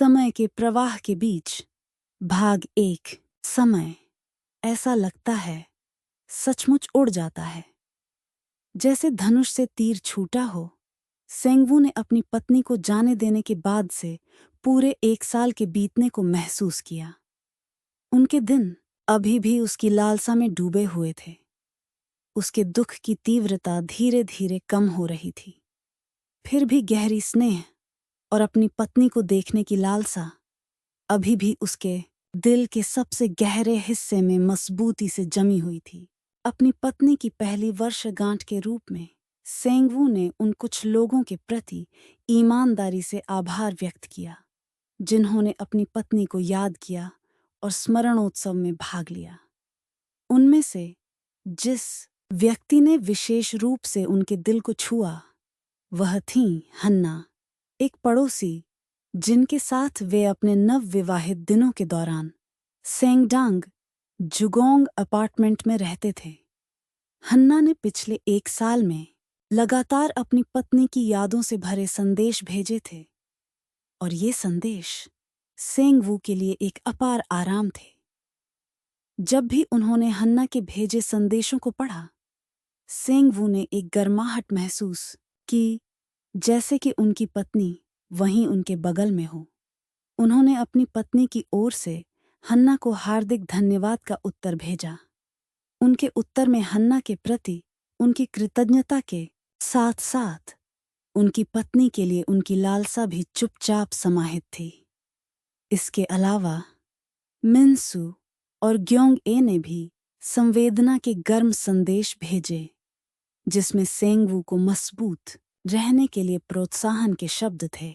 समय के प्रवाह के बीच भाग 1। समय ऐसा लगता है सचमुच उड़ जाता है, जैसे धनुष से तीर छूटा हो। सेंगवू ने अपनी पत्नी को जाने देने के बाद से पूरे 1 साल के बीतने को महसूस किया। उनके दिन अभी भी उसकी लालसा में डूबे हुए थे। उसके दुख की तीव्रता धीरे धीरे कम हो रही थी, फिर भी गहरी स्नेह और अपनी पत्नी को देखने की लालसा अभी भी उसके दिल के सबसे गहरे हिस्से में मजबूती से जमी हुई थी। अपनी पत्नी की पहली वर्षगांठ के रूप में सेंगवू ने उन कुछ लोगों के प्रति ईमानदारी से आभार व्यक्त किया, जिन्होंने अपनी पत्नी को याद किया और स्मरणोत्सव में भाग लिया। उनमें से जिस व्यक्ति ने विशेष रूप से उनके दिल को छुआ, वह थीं हन्ना, एक पड़ोसी जिनके साथ वे अपने नवविवाहित दिनों के दौरान सेंगडांग जुगोंग अपार्टमेंट में रहते थे। हन्ना ने पिछले 1 साल में लगातार अपनी पत्नी की यादों से भरे संदेश भेजे थे, और ये संदेश सेंगवू के लिए एक अपार आराम थे। जब भी उन्होंने हन्ना के भेजे संदेशों को पढ़ा, सेंगवू ने एक गर्माहट महसूस की, जैसे कि उनकी पत्नी वहीं उनके बगल में हो। उन्होंने अपनी पत्नी की ओर से हन्ना को हार्दिक धन्यवाद का उत्तर भेजा। उनके उत्तर में हन्ना के प्रति उनकी कृतज्ञता के साथ साथ उनकी पत्नी के लिए उनकी लालसा भी चुपचाप समाहित थी। इसके अलावा मिनसू और ग्योंग ए ने भी संवेदना के गर्म संदेश भेजे, जिसमें सेंगवू को मजबूत रहने के लिए प्रोत्साहन के शब्द थे।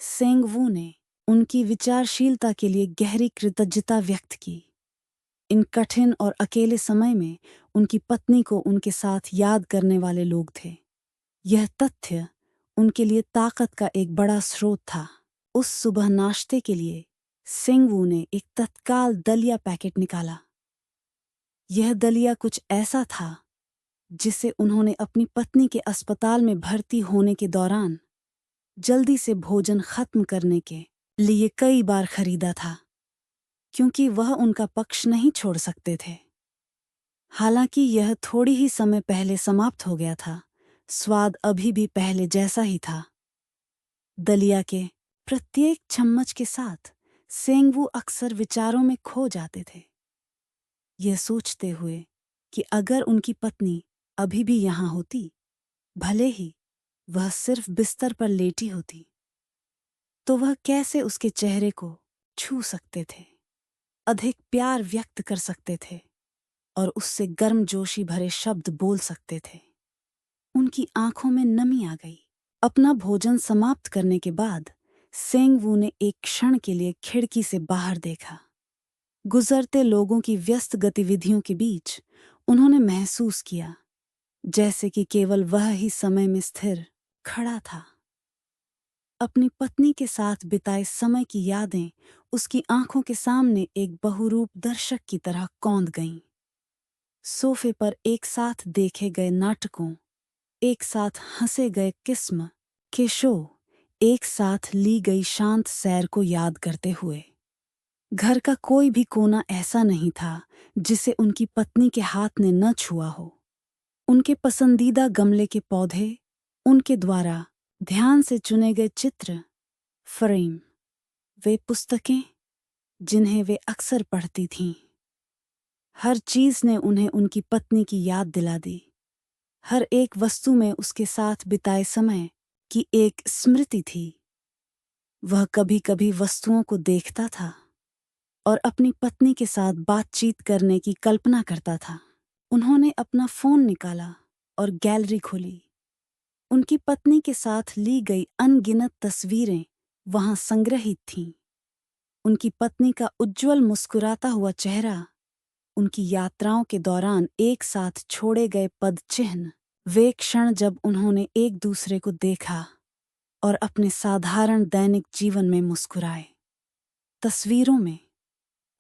सेंगवू ने उनकी विचारशीलता के लिए गहरी कृतज्ञता व्यक्त की। इन कठिन और अकेले समय में उनकी पत्नी को उनके साथ याद करने वाले लोग थे। यह तथ्य उनके लिए ताकत का एक बड़ा स्रोत था। उस सुबह नाश्ते के लिए सेंगवू ने एक तत्काल दलिया पैकेट निकाला। यह दलिया कुछ ऐसा था जिसे उन्होंने अपनी पत्नी के अस्पताल में भर्ती होने के दौरान जल्दी से भोजन खत्म करने के लिए कई बार खरीदा था, क्योंकि वह उनका पक्ष नहीं छोड़ सकते थे। हालांकि यह थोड़ी ही समय पहले समाप्त हो गया था, स्वाद अभी भी पहले जैसा ही था। दलिया के प्रत्येक चम्मच के साथ सेंगवू अक्सर विचारों में खो जाते थे, यह सोचते हुए कि अगर उनकी पत्नी अभी भी यहाँ होती, भले ही वह सिर्फ बिस्तर पर लेटी होती, तो वह कैसे उसके चेहरे को छू सकते थे, अधिक प्यार व्यक्त कर सकते थे और उससे गर्मजोशी भरे शब्द बोल सकते थे। उनकी आंखों में नमी आ गई। अपना भोजन समाप्त करने के बाद सेंगवू ने एक क्षण के लिए खिड़की से बाहर देखा। गुजरते लोगों की व्यस्त गतिविधियों के बीच उन्होंने महसूस किया जैसे कि केवल वह ही समय में स्थिर खड़ा था। अपनी पत्नी के साथ बिताए समय की यादें उसकी आंखों के सामने एक बहुरूप दर्शक की तरह कौंध गईं। सोफे पर एक साथ देखे गए नाटकों, एक साथ हंसे गए किस्म के शो, एक साथ ली गई शांत सैर को याद करते हुए। घर का कोई भी कोना ऐसा नहीं था जिसे उनकी पत्नी के हाथ ने न छुआ हो। उनके पसंदीदा गमले के पौधे, उनके द्वारा ध्यान से चुने गए चित्र फ्रेम, वे पुस्तकें जिन्हें वे अक्सर पढ़ती थीं, हर चीज ने उन्हें उनकी पत्नी की याद दिला दी। हर एक वस्तु में उसके साथ बिताए समय की एक स्मृति थी। वह कभी कभी वस्तुओं को देखता था और अपनी पत्नी के साथ बातचीत करने की कल्पना करता था। उन्होंने अपना फोन निकाला और गैलरी खोली। उनकी पत्नी के साथ ली गई अनगिनत तस्वीरें वहां संग्रहित थीं। उनकी पत्नी का उज्जवल मुस्कुराता हुआ चेहरा, उनकी यात्राओं के दौरान एक साथ छोड़े गए पद चिन्ह, वे क्षण जब उन्होंने एक दूसरे को देखा और अपने साधारण दैनिक जीवन में मुस्कुराए। तस्वीरों में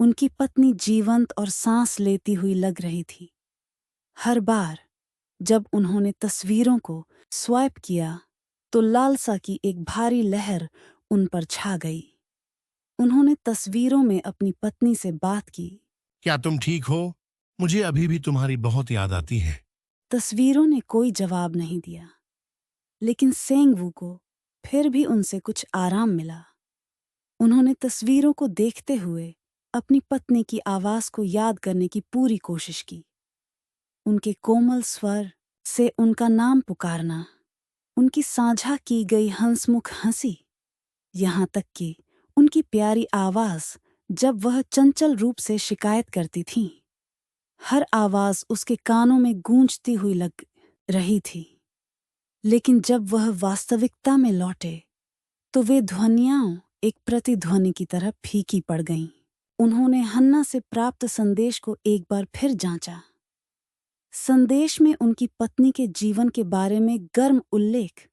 उनकी पत्नी जीवंत और सांस लेती हुई लग रही थी। हर बार जब उन्होंने तस्वीरों को स्वाइप किया तो लालसा की एक भारी लहर उन पर छा गई। उन्होंने तस्वीरों में अपनी पत्नी से बात की। क्या तुम ठीक हो? मुझे अभी भी तुम्हारी बहुत याद आती है। तस्वीरों ने कोई जवाब नहीं दिया, लेकिन सेंगवू को फिर भी उनसे कुछ आराम मिला। उन्होंने तस्वीरों को देखते हुए अपनी पत्नी की आवाज को याद करने की पूरी कोशिश की। उनके कोमल स्वर से उनका नाम पुकारना, उनकी साझा की गई हंसमुख हंसी, यहाँ तक कि उनकी प्यारी आवाज जब वह चंचल रूप से शिकायत करती थी। हर आवाज उसके कानों में गूंजती हुई लग रही थी, लेकिन जब वह वास्तविकता में लौटे तो वे ध्वनियां एक प्रतिध्वनि की तरह फीकी पड़ गईं। उन्होंने हन्ना से प्राप्त संदेश को एक बार फिर जांचा। संदेश में उनकी पत्नी के जीवन के बारे में गर्म उल्लेख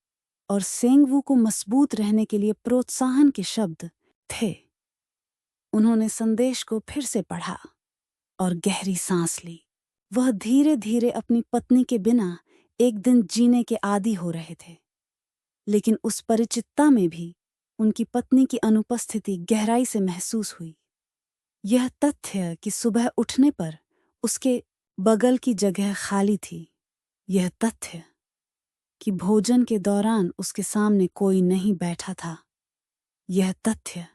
और सेंगवू को मजबूत रहने के लिए प्रोत्साहन के शब्द थे। उन्होंने संदेश को फिर से पढ़ा और गहरी सांस ली। वह धीरे धीरे अपनी पत्नी के बिना एक दिन जीने के आदी हो रहे थे, लेकिन उस परिचितता में भी उनकी पत्नी की अनुपस्थिति गहराई से महसूस हुई। यह तथ्य कि सुबह उठने पर उसके बगल की जगह खाली थी, यह तथ्य कि भोजन के दौरान उसके सामने कोई नहीं बैठा था, यह तथ्य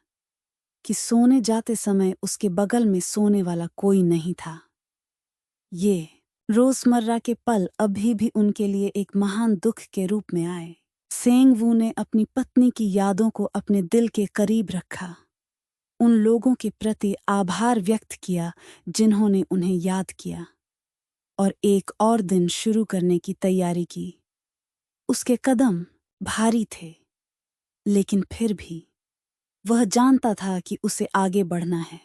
कि सोने जाते समय उसके बगल में सोने वाला कोई नहीं था, ये रोजमर्रा के पल अभी भी उनके लिए एक महान दुख के रूप में आए। सेंगवू ने अपनी पत्नी की यादों को अपने दिल के करीब रखा, उन लोगों के प्रति आभार व्यक्त किया जिन्होंने उन्हें याद किया, और एक और दिन शुरू करने की तैयारी की। उसके कदम भारी थे, लेकिन फिर भी वह जानता था कि उसे आगे बढ़ना है।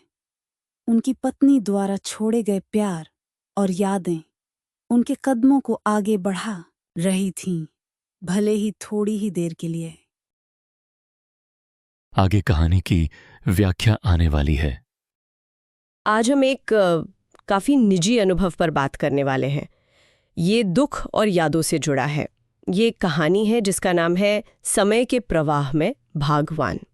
उनकी पत्नी द्वारा छोड़े गए प्यार और यादें उनके कदमों को आगे बढ़ा रही थीं, भले ही थोड़ी ही देर के लिए। आगे कहानी की व्याख्या आने वाली है। आज हम एक काफी निजी अनुभव पर बात करने वाले हैं। ये दुख और यादों से जुड़ा है। ये एक कहानी है जिसका नाम है समय के प्रवाह में भाग 1।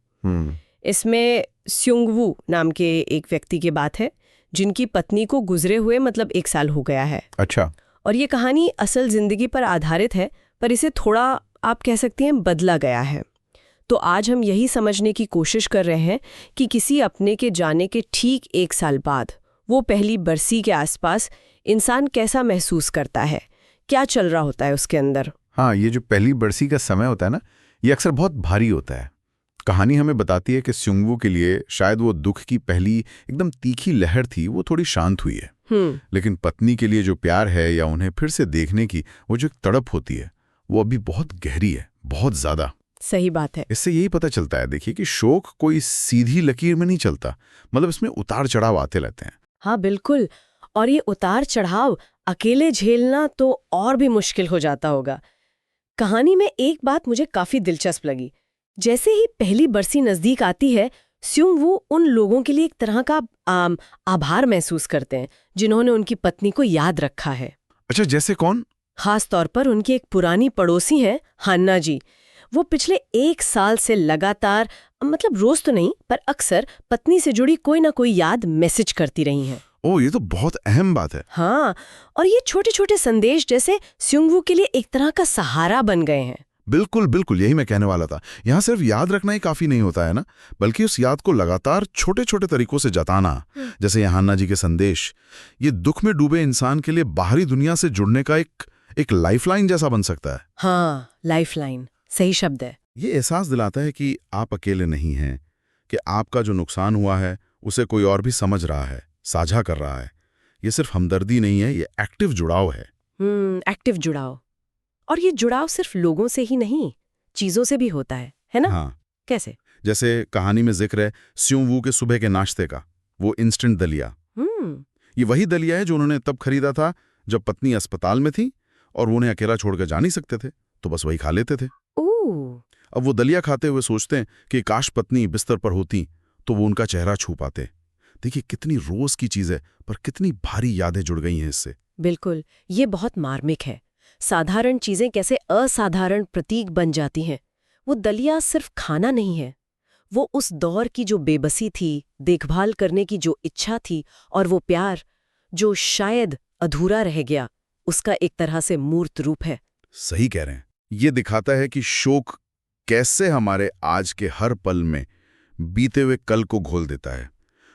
इसमें स्युंगवू नाम के एक व्यक्ति की बात है जिनकी पत्नी को गुजरे हुए मतलब 1 साल हो गया है। अच्छा। और ये कहानी असल जिंदगी पर आधारित है, पर इसे थोड़ा आप कह सकती हैं बदला गया है। तो आज हम यही समझने की कोशिश कर रहे हैं कि किसी अपने के जाने के ठीक 1 साल बाद वो पहली बरसी के आसपास इंसान कैसा महसूस करता है, क्या चल रहा होता है उसके अंदर। हाँ, ये जो पहली बरसी का समय होता है ना, ये अक्सर बहुत भारी होता है। कहानी हमें बताती है कि स्युंगवू के लिए शायद वो दुख की पहली एकदम तीखी लहर थी, वो थोड़ी शांत हुई है। लेकिन पत्नी के लिए जो प्यार है या उन्हें फिर से देखने की वो जो तड़प होती है, वो अभी बहुत गहरी है, बहुत ज्यादा। सही बात है। इससे यही पता चलता है, देखिए, कि शोक कोई सीधी लकीर में नहीं चलता, मतलब इसमें उतार चढ़ाव आते रहते हैं। हाँ बिल्कुल, और ये उतार चढ़ाव अकेले झेलना तो और भी मुश्किल हो जाता होगा। कहानी में एक बात मुझे काफी दिलचस्प लगी। जैसे ही पहली बरसी नजदीक आती है, स्युंगवू उन लोगों के लिए एक तरह का आभार महसूस करते हैं जिन्होंने उनकी पत्नी को याद रखा है। अच्छा, जैसे कौन? खास तौर पर उनकी एक पुरानी पड़ोसी हैं, हन्ना जी। वो पिछले 1 साल से लगातार, मतलब रोज तो नहीं पर अक्सर पत्नी से जुड़ी कोई ना कोई याद मैसेज करती रही हैं। ओह, ये तो बहुत अहम बात है। हाँ, और ये छोटे छोटे संदेश जैसे स्युंगवू के लिए एक तरह का सहारा बन गए हैं। बिल्कुल बिल्कुल, यही मैं कहने वाला था। यहाँ सिर्फ याद रखना ही काफी नहीं होता है ना, बल्कि उस याद को लगातार छोटे छोटे तरीकों से जताना, जैसे यहाँ हन्ना जी के संदेश, ये दुख में डूबे इंसान के लिए बाहरी दुनिया से जुड़ने का एक लाइफलाइन जैसा बन सकता है। हाँ, लाइफलाइन सही शब्द है। ये एहसास दिलाता है कि आप अकेले नहीं हैं, कि आपका जो नुकसान हुआ है उसे कोई और भी समझ रहा है, साझा कर रहा है। ये सिर्फ हमदर्दी नहीं है, ये एक्टिव जुड़ाव है। एक्टिव जुड़ाव। और ये जुड़ाव सिर्फ लोगों से ही नहीं, चीजों से भी होता है ना? हाँ। कैसे? जैसे कहानी में जिक्र है स्युंगवू के सुबह के नाश्ते का, वो इंस्टेंट दलिया। ये वही दलिया है जो उन्होंने तब खरीदा था जब पत्नी अस्पताल में थी और वो उन्हें अकेला छोड़कर जा नहीं सकते थे, तो बस वही खा लेते थे। अब वो दलिया खाते हुए सोचते हैं कि काश पत्नी बिस्तर पर होती तो वो उनका चेहरा छू पाते। देखिए, कितनी रोज की चीज है, पर कितनी भारी यादें जुड़ गई हैं इससे। बिल्कुल, ये बहुत मार्मिक है। साधारण चीजें कैसे असाधारण प्रतीक बन जाती हैं। वो दलिया सिर्फ खाना नहीं है, वो उस दौर की जो बेबसी थी, देखभाल करने की जो इच्छा थी, और वो प्यार जो शायद अधूरा रह गया, उसका एक तरह से मूर्त रूप है। सही कह रहे हैं। ये दिखाता है कि शोक कैसे हमारे आज के हर पल में बीते हुए कल को घोल देता है।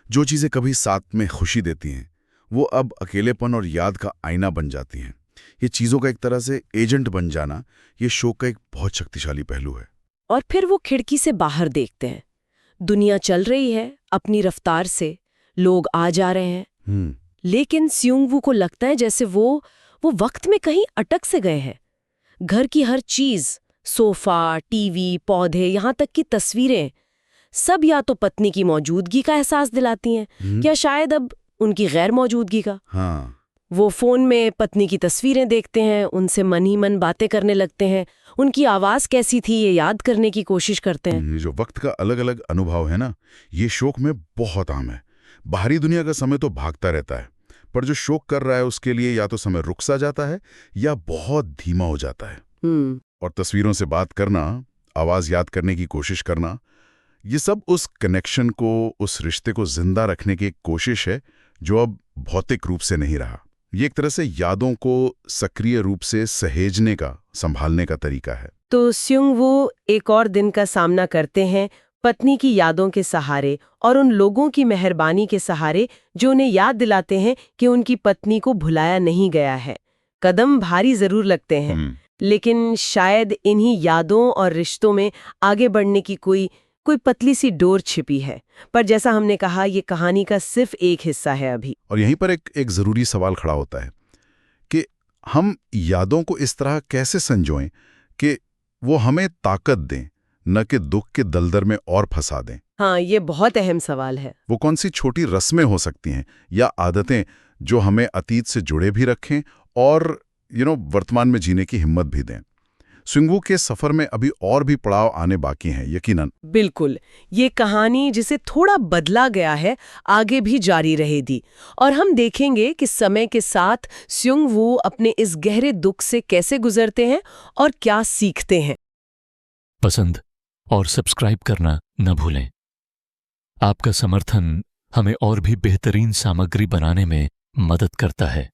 जो चीजें कभी साथ में खुशी देती हैं, वो अब अकेलेपन और याद का आईना बन जाती हैं। ये चीजों का एक तरह से एजेंट बन जाना, ये शोक का एक बहुत शक्तिशाली पहलू है। और फिर वो खिड़की से बाहर देखते हैं। दुनिया चल रही है अपनी रफ्तार से, लोग आ जा रहे हैं, लेकिन स्युंगवू को लगता है जैसे वो वक्त में कहीं अटक से गए हैं। घर की हर चीज, सोफा, टीवी, पौधे, यहाँ तक कि तस्वीरें, सब या तो पत्नी की मौजूदगी का एहसास दिलाती हैं या शायद अब उनकी गैर मौजूदगी का। हाँ। वो फोन में पत्नी की तस्वीरें देखते हैं, उनसे मन ही मन बातें करने लगते हैं, उनकी आवाज कैसी थी ये याद करने की कोशिश करते हैं। ये जो वक्त का अलग अलग अनुभव है ना, ये शोक में बहुत आम है। बाहरी दुनिया का समय तो भागता रहता है, पर जो शोक कर रहा है उसके लिए या तो समय रुक सा जाता है या बहुत धीमा हो जाता है। और तस्वीरों से बात करना, आवाज याद करने की कोशिश करना, ये सब उस कनेक्शन को, उस रिश्ते को जिंदा रखने की एक कोशिश है जो अब भौतिक रूप से नहीं रहा। ये एक तरह से यादों को सक्रिय रूप से सहेजने का, संभालने का तरीका है। तो स्युंगवू एक और दिन का सामना करते हैं पत्नी की यादों के सहारे और उन लोगों की मेहरबानी के सहारे जो उन्हें याद दिलाते हैं कि उनकी पत्नी को भुलाया नहीं गया है। कदम भारी जरूर लगते हैं, लेकिन शायद इन्हीं यादों और रिश्तों में आगे बढ़ने की कोई पतली सी डोर छिपी है। पर जैसा हमने कहा, ये कहानी का सिर्फ एक हिस्सा है अभी। और यहीं पर एक जरूरी सवाल खड़ा होता है कि हम यादों को इस तरह कैसे संजोएं कि वो हमें ताकत दें, न कि दुख के दलदल में और फंसा दें। हाँ, ये बहुत अहम सवाल है। वो कौन सी छोटी रस्में हो सकती हैं या आदतें जो हमें अतीत से जुड़े भी रखें और वर्तमान में जीने की हिम्मत भी दें। स्युंगवू के सफर में अभी और भी पड़ाव आने बाकी हैं, यकीनन। बिल्कुल, ये कहानी जिसे थोड़ा बदला गया है आगे भी जारी रहेगी, और हम देखेंगे कि समय के साथ स्युंगवू अपने इस गहरे दुख से कैसे गुजरते हैं और क्या सीखते हैं। पसंद और सब्सक्राइब करना न भूलें। आपका समर्थन हमें और भी बेहतरीन सामग्री बनाने में मदद करता है।